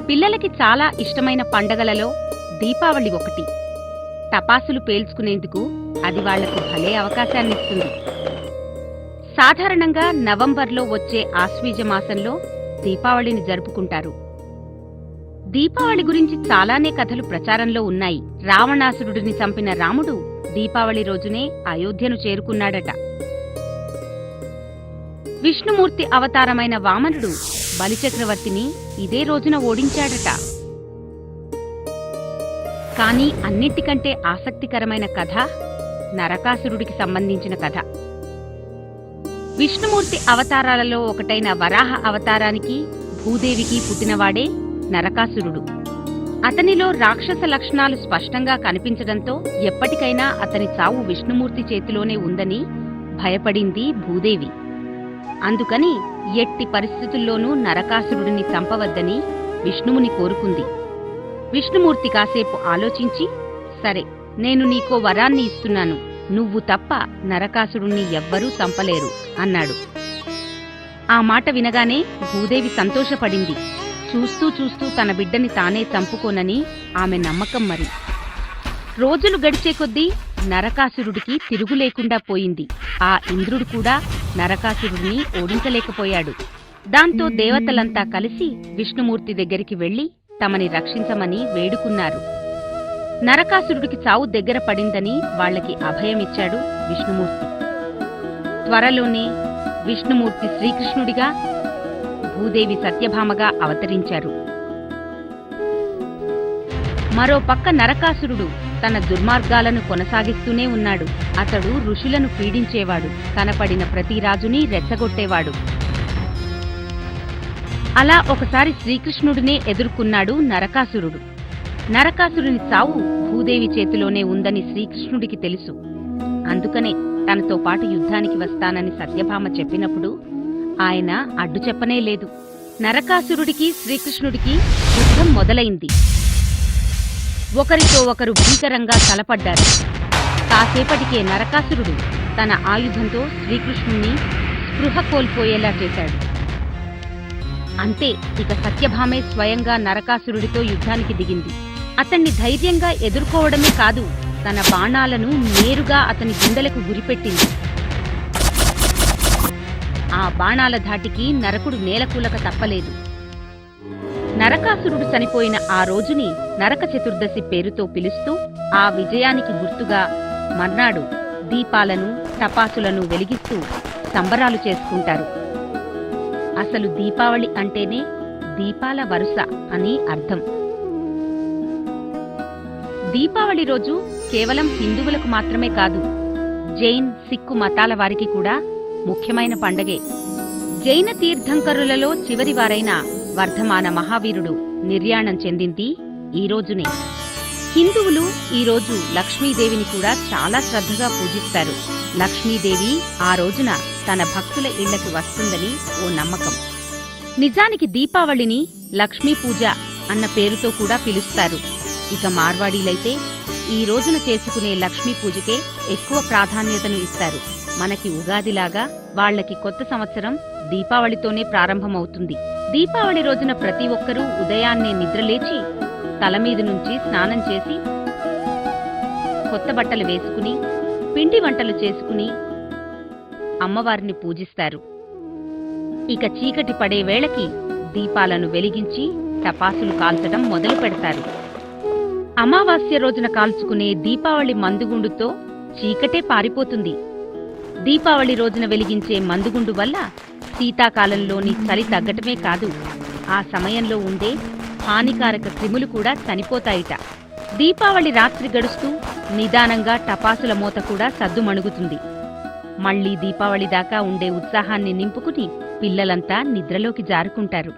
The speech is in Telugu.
పిల్లలకి చాలా ఇష్టమైన పండగలలో దీపావళి ఒకటి. టపాసులు పేల్చుకునేందుకు అది వాళ్లకు భలే అవకాశాన్నిస్తుంది. సాధారణంగా నవంబర్లో వచ్చే ఆశ్వీజ మాసంలో దీపావళిని జరుపుకుంటారు. దీపావళి గురించి చాలానే కథలు ప్రచారంలో ఉన్నాయి. రావణాసురుడిని చంపిన రాముడు దీపావళి రోజునే అయోధ్యను చేరుకున్నాడట. విష్ణుమూర్తి అవతారమైన వామనుడు బలిచక్రవర్తిని ఇదే రోజున ఓడించాడట. కానీ అన్నిటికంటే ఆసక్తికరమైన కథ నరకాసురుడికి సంబంధించిన కథ. విష్ణుమూర్తి అవతారాలలో ఒకటైన వరాహ అవతారానికి భూదేవికి పుట్టినవాడే నరకాసురుడు. అతనిలో రాక్షస లక్షణాలు స్పష్టంగా కనిపించడంతో ఎప్పటికైనా అతని చావు విష్ణుమూర్తి చేతిలోనే ఉందని భయపడింది భూదేవి. అందుకని ఎట్టి పరిస్థితుల్లోనూ నరకాసురుడిని చంపవద్దని విష్ణువుని కోరుకుంది. విష్ణుమూర్తి కాసేపు ఆలోచించి, సరే, నేను నీకో వరాన్ని ఇస్తున్నాను, నువ్వు తప్ప నరకాసురుణ్ణి ఎవ్వరూ చంపలేరు అన్నాడు. ఆ మాట వినగానే భూదేవి సంతోషపడింది. చూస్తూ చూస్తూ తన బిడ్డని తానే చంపుకోనని ఆమె నమ్మకం. మరి రోజులు గడిచే కొద్దీ నరకాసురుడికి తిరుగులేకుండా పోయింది. ఆ ఇంద్రుడు కూడా నరకాసురుడిని ఓడించలేకపోయాడు. దాంతో దేవతలంతా కలిసి విష్ణుమూర్తి దగ్గరికి వెళ్లి తమని రక్షించమని వేడుకున్నారు. నరకాసురుడికి చావు దగ్గర పడిందని వాళ్లకి అభయమిచ్చాడు విష్ణుమూర్తి. త్వరలోనే విష్ణుమూర్తి శ్రీకృష్ణుడిగా, భూదేవి సత్యభామగా అవతరించారు. మరో పక్క నరకాసురుడు తన దుర్మార్గాలను కొనసాగిస్తూనే ఉన్నాడు. అతడు ఋషులను పీడించేవాడు, కనపడిన ప్రతి రాజుని రెచ్చగొట్టేవాడు. అలా ఒకసారి శ్రీకృష్ణుడినే ఎదుర్కొన్నాడు నరకాసురుడు. నరకాసురుని చావు భూదేవి చేతిలోనే ఉందని శ్రీకృష్ణుడికి తెలుసు. అందుకనే తనతో పాటు యుద్ధానికి వస్తానని సత్యభామ చెప్పినప్పుడు ఆయన అడ్డు చెప్పనే లేదు. నరకాసురుడికి శ్రీకృష్ణుడికి యుద్ధం మొదలైంది. ఒకరితో ఒకరు భీకరంగా తలపడ్డారు. కాసేపటికే నరకాసురుడు తన ఆయుధంతో శ్రీకృష్ణుణ్ణి స్పృహ కోల్పోయేలా చేశాడు. అంతే, ఇక సత్యభామే స్వయంగా నరకాసురుడితో యుద్ధానికి దిగింది. అతన్ని ధైర్యంగా ఎదుర్కోవడమే కాదు, తన బాణాలను నేరుగా అతని గుండెలకు గురిపెట్టింది. ఆ బాణాల ధాటికి నరకుడు నేలకూలక తప్పలేదు. నరకాసురుడు చనిపోయిన ఆ రోజుని నరక చతుర్దశి పేరుతో పిలుస్తూ ఆ విజయానికి గుర్తుగా మర్నాడు దీపాలను, టపాసులను వెలిగిస్తూ సంబరాలు చేసుకుంటారు. అసలు దీపావళి అంటేనే దీపాల వరుస అని అర్థం. దీపావళి రోజు కేవలం హిందువులకు మాత్రమే కాదు, జైన్, సిక్కు మతాల వారికి కూడా ముఖ్యమైన పండగే. జైన తీర్థంకరులలో చివరివారైన వర్ధమాన మహావీరుడు నిర్యాణం చెందింది ఈ రోజునే. హిందువులు ఈ రోజు లక్ష్మీదేవిని కూడా చాలా శ్రద్ధగా పూజిస్తారు. లక్ష్మీదేవి ఆ రోజున తన భక్తుల ఇళ్లకు వస్తుందని ఓ నమ్మకం. నిజానికి దీపావళిని లక్ష్మీ పూజ అన్న పేరుతో కూడా పిలుస్తారు. ఇక మార్వాడీలైతే ఈ రోజున చేసుకునే లక్ష్మీ పూజకే ఎక్కువ ప్రాధాన్యతను ఇస్తారు. మనకి ఉగాదిలాగా వాళ్లకి కొత్త సంవత్సరం దీపావళితోనే ప్రారంభమవుతుంది. దీపావళి రోజున ప్రతి ఒక్కరూ ఉదయాన్నే నిద్రలేచి తలమీది నుంచి స్నానం చేసి కొత్త బట్టలు వేసుకుని పిండి వంటలు చేసుకుని అమ్మవారిని పూజిస్తారు. ఇక చీకటి పడే వేళకి దీపాలను వెలిగించి టపాసులు కాల్చడం మొదలు పెడతారు. అమావాస్య రోజున కాల్చుకునే దీపావళి మందుగుండుతో చీకటే పారిపోతుంది. దీపావళి రోజున వెలిగించే మందుగుండు వల్ల శీతాకాలంలోని చలి తగ్గటమే కాదు, ఆ సమయంలో ఉండే హానికారక క్రిములు కూడా చనిపోతాయిట. దీపావళి రాత్రి గడుస్తూ నిదానంగా టపాసుల మోత కూడా సద్దుమణుగుతుంది. మళ్లీ దీపావళి దాకా ఉండే ఉత్సాహాన్ని నింపుకుని పిల్లలంతా నిద్రలోకి జారుకుంటారు.